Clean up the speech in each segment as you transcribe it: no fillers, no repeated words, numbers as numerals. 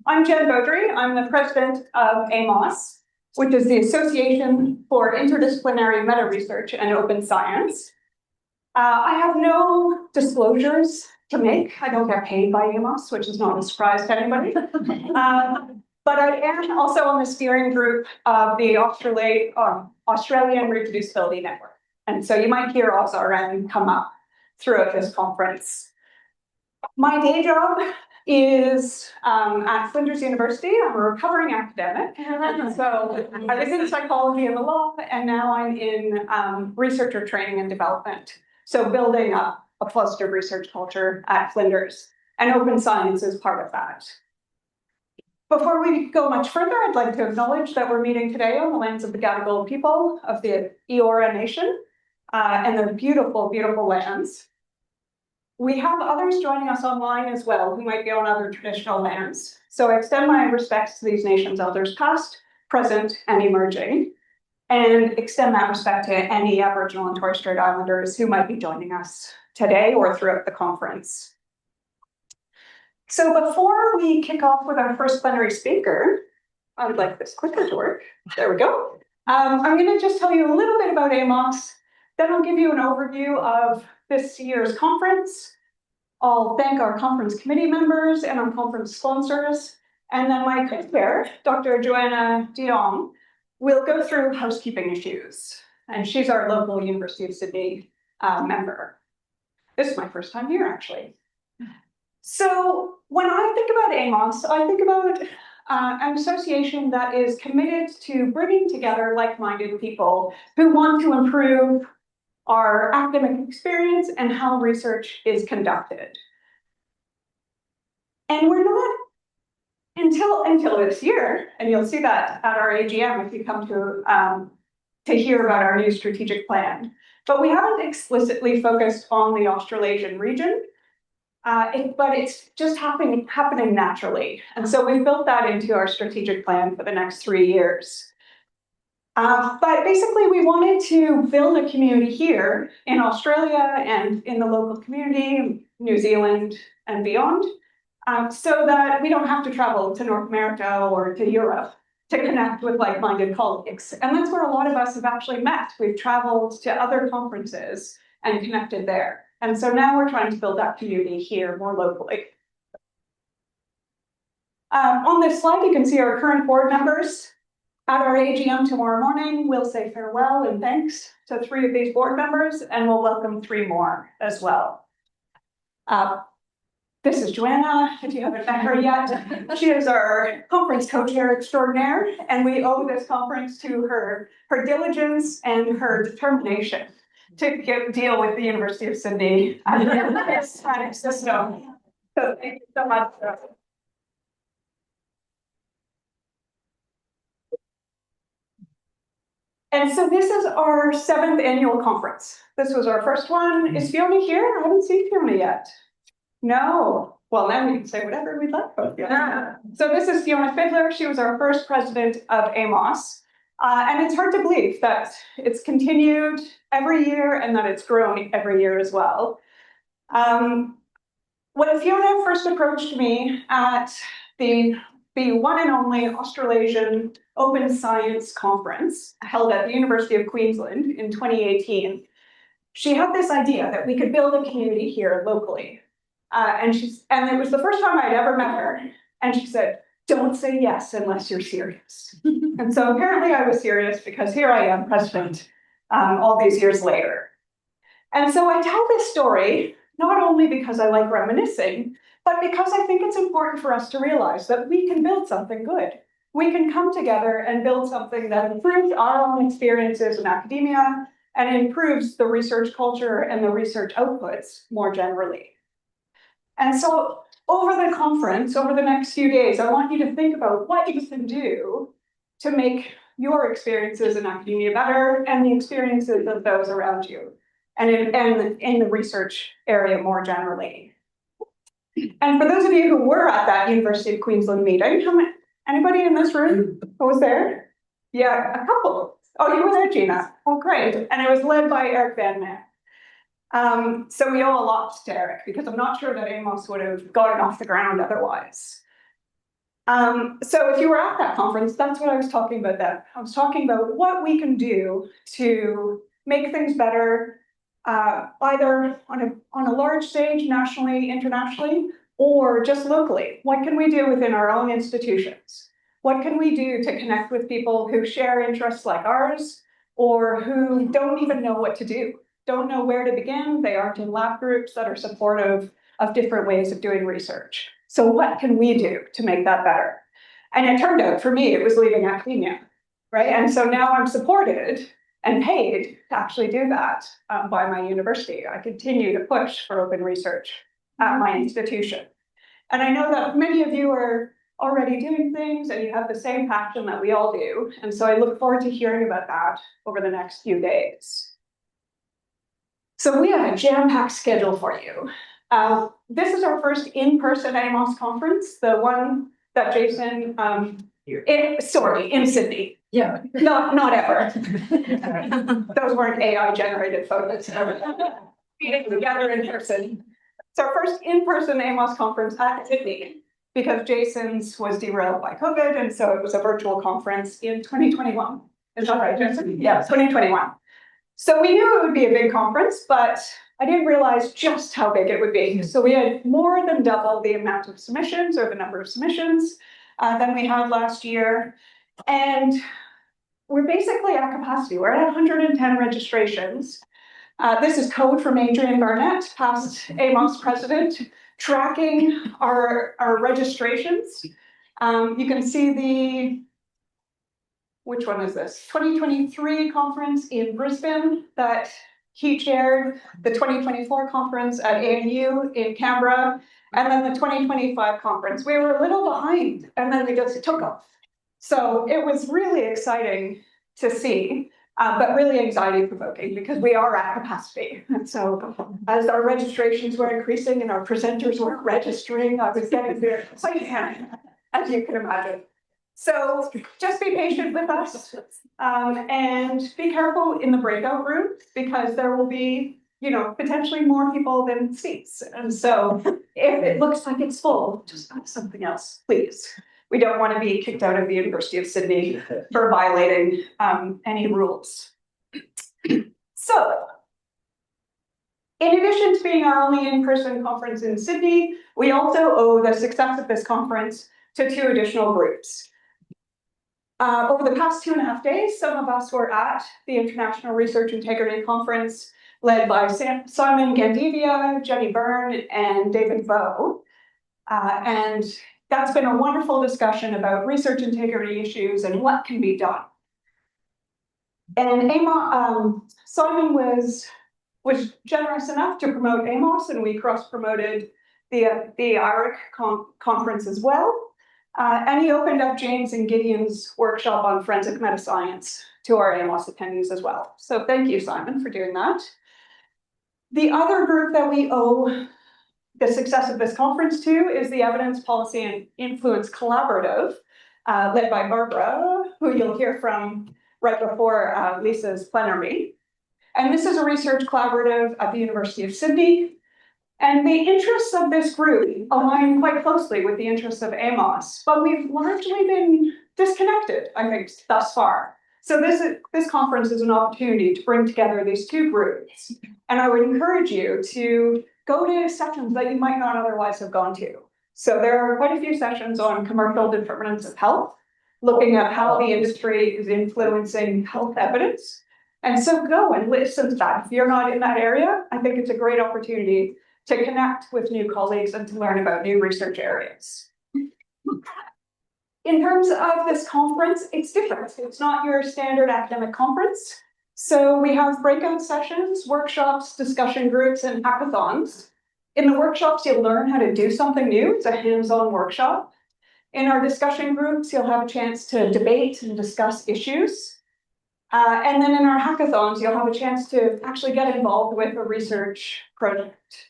I'm Jen Beaudry. I'm the president of AIMOS, which is the Association for Interdisciplinary Meta Research and Open Science. I have no disclosures to make. I don't get paid by AIMOS, which is not a surprise to anybody. But I am also on the steering group of the Australian Reproducibility Network. And so you might hear OSRN come up throughout this conference. My day job is at Flinders University. I'm a recovering academic. So I was in psychology and the law, and now I'm in researcher training and development. So building up a clustered research culture at Flinders, and open science is part of that. Before we go much further, I'd like to acknowledge that we're meeting today on the lands of the Gadigal people of the Eora Nation and their beautiful, beautiful lands. We have others joining us online as well who might be on other traditional lands. So I extend my respects to these nations' elders past, present, and emerging, and extend that respect to any Aboriginal and Torres Strait Islanders who might be joining us today or throughout the conference. So before we kick off with our first plenary speaker, I would like this clicker to work. There we go. I'm going to just tell you a little bit about AIMOS. Then I'll give you an overview of this year's conference. I'll thank our conference committee members and our conference sponsors. And then my co-chair, Dr. Joanna Dion, will go through housekeeping issues. And she's our local University of Sydney member. This is my first time here, actually. So when I think about AIMOS, I think about an association that is committed to bringing together like-minded people who want to improve our academic experience and how research is conducted. And we're not, until this year, and you'll see that at our AGM if you come to hear about our new strategic plan, but we haven't explicitly focused on the Australasian region. But it's just happening naturally. And so we've built that into our strategic plan for the next 3 years. But basically, we wanted to build a community here in Australia and in the local community, New Zealand and beyond, so that we don't have to travel to North America or to Europe to connect with like-minded colleagues. And that's where a lot of us have actually met. We've traveled to other conferences and connected there. And so now we're trying to build that community here more locally. On this slide, you can see our current board members. At our AGM tomorrow morning, we'll say farewell and thanks to 3 of these board members, and we'll welcome 3 more as well. This is Joanna, if you haven't met her yet. She is our conference co-chair extraordinaire, and we owe this conference to her diligence and her determination to deal with the University of Sydney and its system. So thank you so much. And so this is our 7th annual conference. This was our first one. Is Fiona here? I haven't seen Fiona yet. No. Well, then we can say whatever we'd like about Fiona. Yeah. So this is Fiona Fiddler. She was our first president of AIMOS. And it's hard to believe that it's continued every year and that it's grown every year as well. When Fiona first approached me at the one and only Australasian Open Science Conference held at the University of Queensland in 2018, she had this idea that we could build a community here locally. And it was the first time I'd ever met her. And she said, "Don't say yes unless you're serious." And so apparently I was serious because here I am, president, all these years later. And so I tell this story, not only because I like reminiscing, but because I think it's important for us to realize that we can build something good. We can come together and build something that improves our own experiences in academia and improves the research culture and the research outputs more generally. And so over the conference, over the next few days, I want you to think about what you can do to make your experiences in academia better and the experiences of those around you and in the research area more generally. And for those of you who were at that University of Queensland meeting, anybody in this room who was there? Yeah, a couple. Oh, you were there, Gina. Oh, great. And it was led by Eric Van Man. So we owe a lot to Eric because I'm not sure that AIMOS would have gotten off the ground otherwise. So if you were at that conference, that's what I was talking about then. I was talking about what we can do to make things better, either on a large stage, nationally, internationally, or just locally. What can we do within our own institutions? What can we do to connect with people who share interests like ours, or who don't even know what to do, don't know where to begin? They aren't in lab groups that are supportive of different ways of doing research. So what can we do to make that better? And it turned out for me, it was leaving academia, right? And so now I'm supported and paid to actually do that by my university. I continue to push for open research at my institution. And I know that many of you are already doing things and you have the same passion that we all do. And so I look forward to hearing about that over the next few days. So we have a jam-packed schedule for you. This is our first in-person AIMOS conference, the one that Jason, in Sydney. Yeah. Not ever. Those weren't AI generated photos. Meeting together in person. It's our first in-person AIMOS conference at Sydney because Jason's was derailed by COVID, and so it was a virtual conference in 2021. Is that right, Jason? Yeah, 2021. So we knew it would be a big conference, but I didn't realize just how big it would be. So we had more than double the amount of submissions, or the number of submissions, than we had last year. And we're basically at capacity. We're at 110 registrations. This is code from Adrian Barnett, past AIMOS president, tracking our registrations. You can see which one is this? 2023 conference in Brisbane that he chaired, the 2024 conference at ANU in Canberra, and then the 2025 conference. We were a little behind, and then we just took off. So it was really exciting to see, but really anxiety provoking because we are at capacity. And so as our registrations were increasing and our presenters were registering, I was getting very excited, as you can imagine. So just be patient with us and be careful in the breakout room because there will be, potentially more people than seats. And so if it looks like it's full, just find something else, please. We don't want to be kicked out of the University of Sydney for violating any rules. So, in addition to being our only in-person conference in Sydney, we also owe the success of this conference to 2 additional groups. Over the past 2.5 days, some of us were at the International Research Integrity Conference led by Simon Gandivia, Jenny Byrne, and David Vo. And that's been a wonderful discussion about research integrity issues and what can be done. And Simon was generous enough to promote AIMOS, and we cross-promoted the IRIC conference as well. And he opened up James and Gideon's workshop on forensic metascience to our AIMOS attendees as well. So thank you, Simon, for doing that. The other group that we owe the success of this conference to is the Evidence Policy and Influence Collaborative, led by Barbara, who you'll hear from right before Lisa's plenary. And this is a research collaborative at the University of Sydney. And the interests of this group align quite closely with the interests of AIMOS, but we've largely been disconnected, I think, thus far. So this conference is an opportunity to bring together these 2 groups. And I would encourage you to go to sessions that you might not otherwise have gone to. So there are quite a few sessions on commercial determinants of health, looking at how the industry is influencing health evidence. And so go and listen to that. If you're not in that area, I think it's a great opportunity to connect with new colleagues and to learn about new research areas. In terms of this conference, it's different. It's not your standard academic conference. So we have breakout sessions, workshops, discussion groups, and hackathons. In the workshops, you'll learn how to do something new. It's a hands-on workshop. In our discussion groups, you'll have a chance to debate and discuss issues. And then in our hackathons, you'll have a chance to actually get involved with a research project.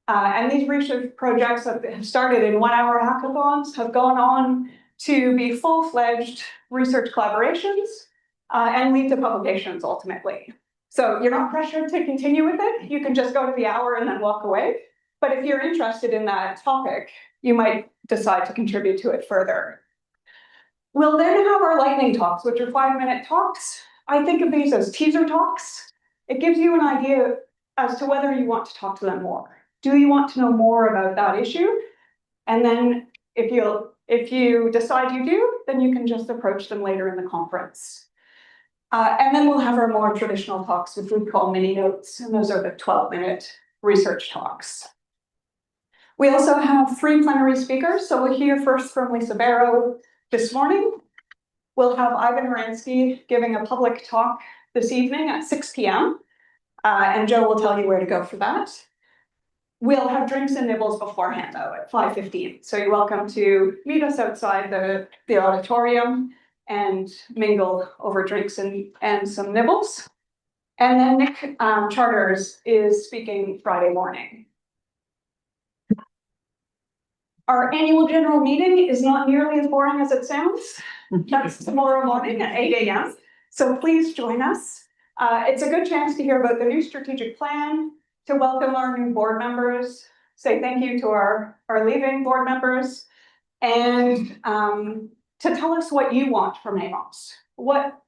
And these research projects that have started in 1-hour hackathons have gone on to be full-fledged research collaborations and lead to publications ultimately. So you're not pressured to continue with it. You can just go to the hour and then walk away. But if you're interested in that topic, you might decide to contribute to it further. We'll then have our lightning talks, which are 5-minute talks. I think of these as teaser talks. It gives you an idea as to whether you want to talk to them more. Do you want to know more about that issue? And then if you decide you do, then you can just approach them later in the conference. And then we'll have our more traditional talks, which we call mini notes, and those are the 12-minute research talks. We also have 3 plenary speakers. So we'll hear first from Lisa Barrow this morning. We'll have Ivan Oransky giving a public talk this evening at 6 p.m. And Joe will tell you where to go for that. We'll have drinks and nibbles beforehand, though, at 5:15. So you're welcome to meet us outside the auditorium and mingle over drinks and some nibbles. And then Nick Charters is speaking Friday morning. Our annual general meeting is not nearly as boring as it sounds. That's tomorrow morning at 8 a.m. So please join us. It's a good chance to hear about the new strategic plan, to welcome our new board members, say thank you to our leaving board members, and to tell us what you want from AIMOS. What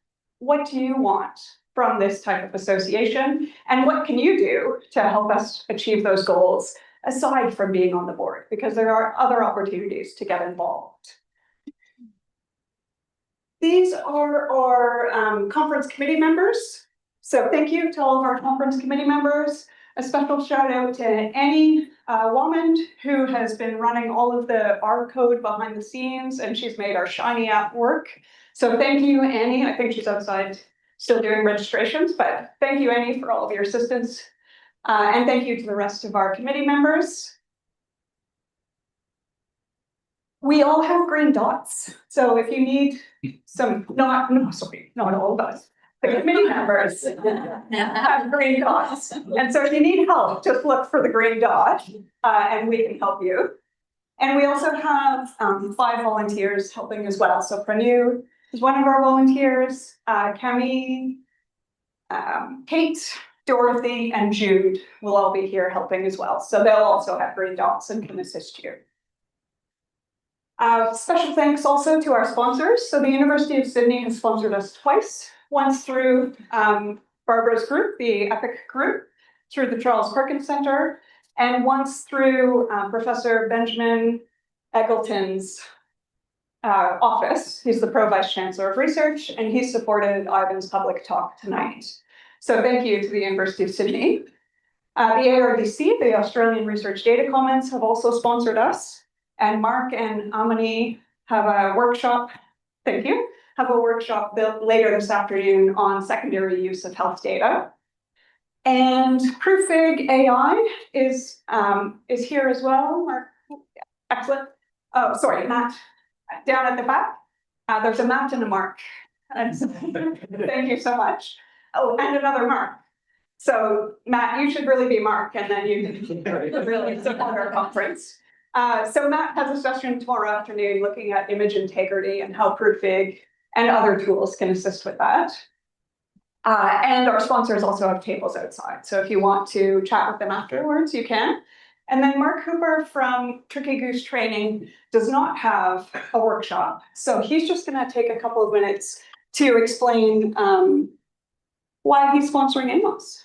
do you want from this type of association, and what can you do to help us achieve those goals aside from being on the board, because there are other opportunities to get involved. These are our conference committee members. So thank you to all of our conference committee members. A special shout out to Annie Womand, who has been running all of the R code behind the scenes, and she's made our Shiny app work. So thank you, Annie. I think she's outside still doing registrations, but thank you, Annie, for all of your assistance. And thank you to the rest of our committee members. We all have green dots. So if you need some, not all of us, the committee members have green dots. And so if you need help, just look for the green dot and we can help you. And we also have 5 volunteers helping as well. So Pranu is one of our volunteers, Cami, Kate, Dorothy, and Jude will all be here helping as well. So they'll also have green dots and can assist you. Special thanks also to our sponsors. So the University of Sydney has sponsored us twice, once through Barbara's group, the EPIC group, through the Charles Perkins Center, and once through Professor Benjamin Eggleton's office. He's the Pro-Vice Chancellor of Research, and he supported Ivan's public talk tonight. So thank you to the University of Sydney. The ARDC, the Australian Research Data Commons, have also sponsored us. And Mark and Amani have a workshop, thank you, have a workshop built later this afternoon on secondary use of health data. And Proofig AI is here as well. Mark, excellent. Oh, sorry, Matt, down at the back. There's a Matt and a Mark. Thank you so much. Oh, and another Mark. So Matt, you should really be Mark, and then you can really support our conference. So Matt has a session tomorrow afternoon looking at image integrity and how Proofig and other tools can assist with that. And our sponsors also have tables outside. So if you want to chat with them afterwards, you can. And then Mark Hooper from Tricky Goose Training does not have a workshop. So he's just going to take a couple of minutes to explain why he's sponsoring AIMOS.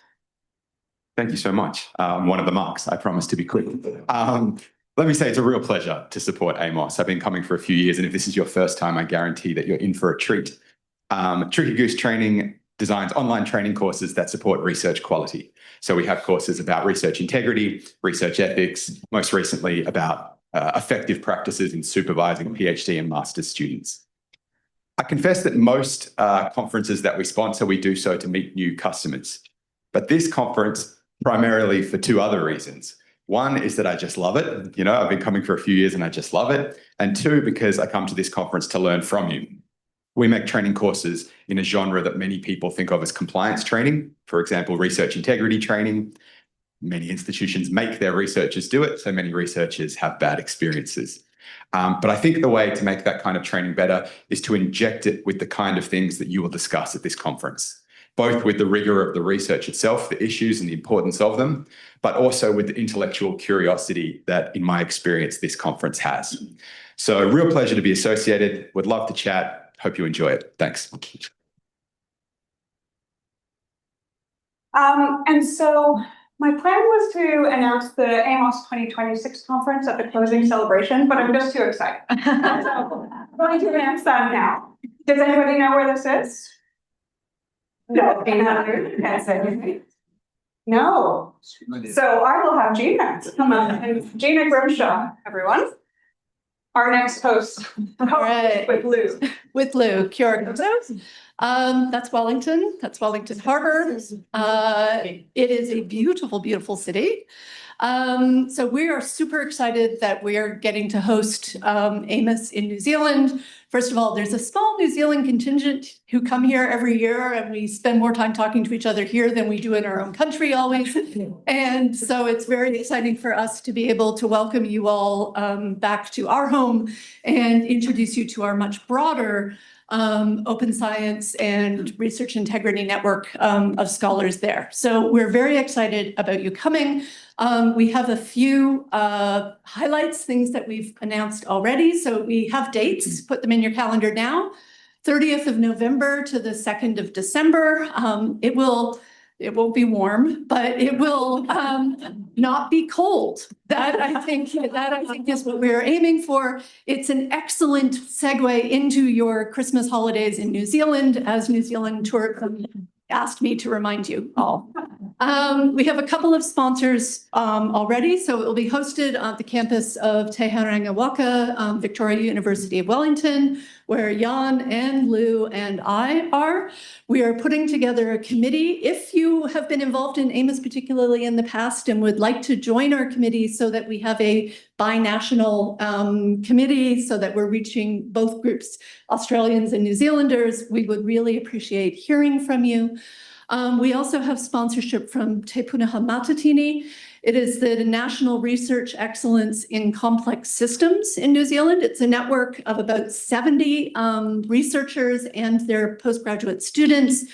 Thank you so much. One of the marks, I promise to be quick. Let me say it's a real pleasure to support AIMOS. I've been coming for a few years, and if this is your first time, I guarantee that you're in for a treat. Tricky Goose Training designs online training courses that support research quality. So we have courses about research integrity, research ethics, most recently about effective practices in supervising PhD and master's students. I confess that most conferences that we sponsor, we do so to meet new customers. But this conference, primarily for 2 other reasons. One is that I just love it. You know, I've been coming for a few years and I just love it. And 2, because I come to this conference to learn from you. We make training courses in a genre that many people think of as compliance training. For example, research integrity training. Many institutions make their researchers do it, so many researchers have bad experiences. But I think the way to make that kind of training better is to inject it with the kind of things that you will discuss at this conference. both with the rigor of the research itself, the issues and the importance of them, but also with the intellectual curiosity that, in my experience, this conference has. So a real pleasure to be associated. Would love to chat. Hope you enjoy it. Thanks. And so my plan was to announce the AIMOS 2026 conference at the closing celebration, but I'm just too excited. So I'm going to announce that now. Does anybody know where this is? No. No. So I will have Gina come up, and Gina Grimshaw, everyone. Our next host, Right. with Lou. With Lou, Kia ora koutou. That's Wellington. That's Wellington Harbour. It is a beautiful, beautiful city. So we are super excited that we are getting to host AIMOS in New Zealand. First of all, there's a small New Zealand contingent who come here every year, and we spend more time talking to each other here than we do in our own country always. And so it's very exciting for us to be able to welcome you all back to our home and introduce you to our much broader open science and research integrity network of scholars there. So we're very excited about you coming. We have a few highlights, things that we've announced already. So we have dates, put them in your calendar now. 30th of November to the 2nd of December. It won't be warm, but it will not be cold. That I think is what we're aiming for. It's an excellent segue into your Christmas holidays in New Zealand, as New Zealand tourism asked me to remind you all. We have a couple of sponsors already, so it will be hosted at the campus of Te Hauranga Waka, Victoria University of Wellington, where Jan and Lou and I are. We are putting together a committee. If you have been involved in AIMOS particularly in the past and would like to join our committee so that we have a binational committee so that we're reaching both groups, Australians and New Zealanders, we would really appreciate hearing from you. We also have sponsorship from Te Punaha Matatini. It is the National Research Excellence in Complex Systems in New Zealand. It's a network of about 70 researchers and their postgraduate students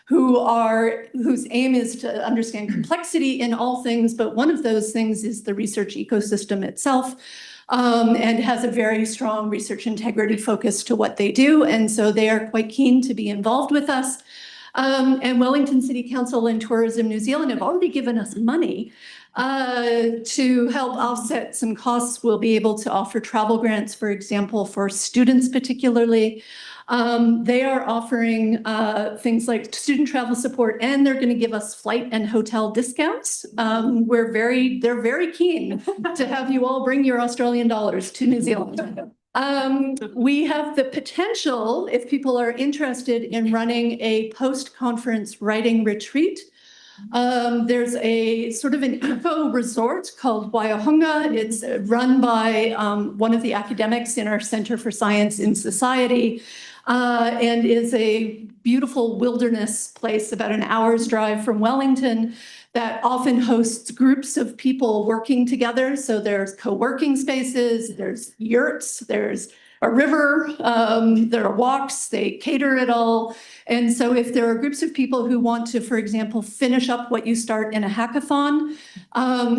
whose aim is to understand complexity in all things, but one of those things is the research ecosystem itself. And has a very strong research integrity focus to what they do. And so they are quite keen to be involved with us. And Wellington City Council and Tourism New Zealand have already given us money to help offset some costs. We'll be able to offer travel grants, for example, for students particularly. They are offering things like student travel support, and they're going to give us flight and hotel discounts. They're very keen to have you all bring your Australian dollars to New Zealand. We have the potential, if people are interested in running a post-conference writing retreat. There's a sort of an eco resort called Waihonga. It's run by one of the academics in our Center for Science in Society, and is a beautiful wilderness place about an hour's drive from Wellington that often hosts groups of people working together. So there's co-working spaces, there's yurts, there's a river, there are walks, they cater it all. And so if there are groups of people who want to, for example, finish up what you start in a hackathon,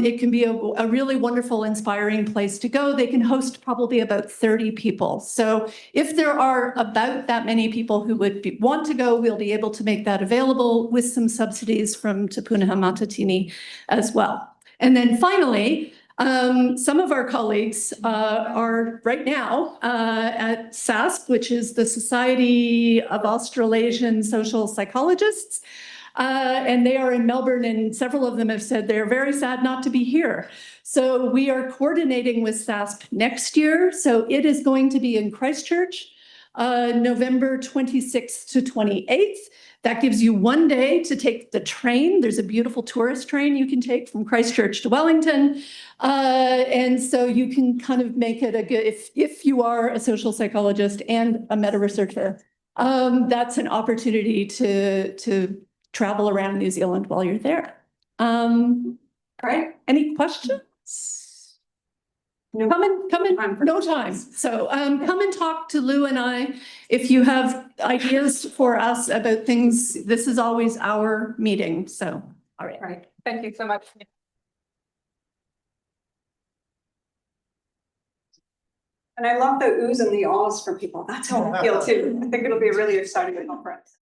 it can be a really wonderful, inspiring place to go. They can host probably about 30 people. So if there are about that many people who would want to go, we'll be able to make that available with some subsidies from Te Punaha Matatini as well. And then finally, some of our colleagues are right now at SASP, which is the Society of Australasian Social Psychologists. And they are in Melbourne, and several of them have said they're very sad not to be here. So we are coordinating with SASP next year. So it is going to be in Christchurch, November 26th to 28th. That gives you one day to take the train. There's a beautiful tourist train you can take from Christchurch to Wellington. And so you can kind of make it a good, if you are a social psychologist and a meta researcher, that's an opportunity to travel around New Zealand while you're there. All right, any questions? No. Come in, Time for- no time. So come and talk to Lou and I. If you have ideas for us about things, this is always our meeting. So, all right. Right, thank you so much. And I love the oohs and the ahs from people. That's how I feel too. I think it'll be a really exciting conference.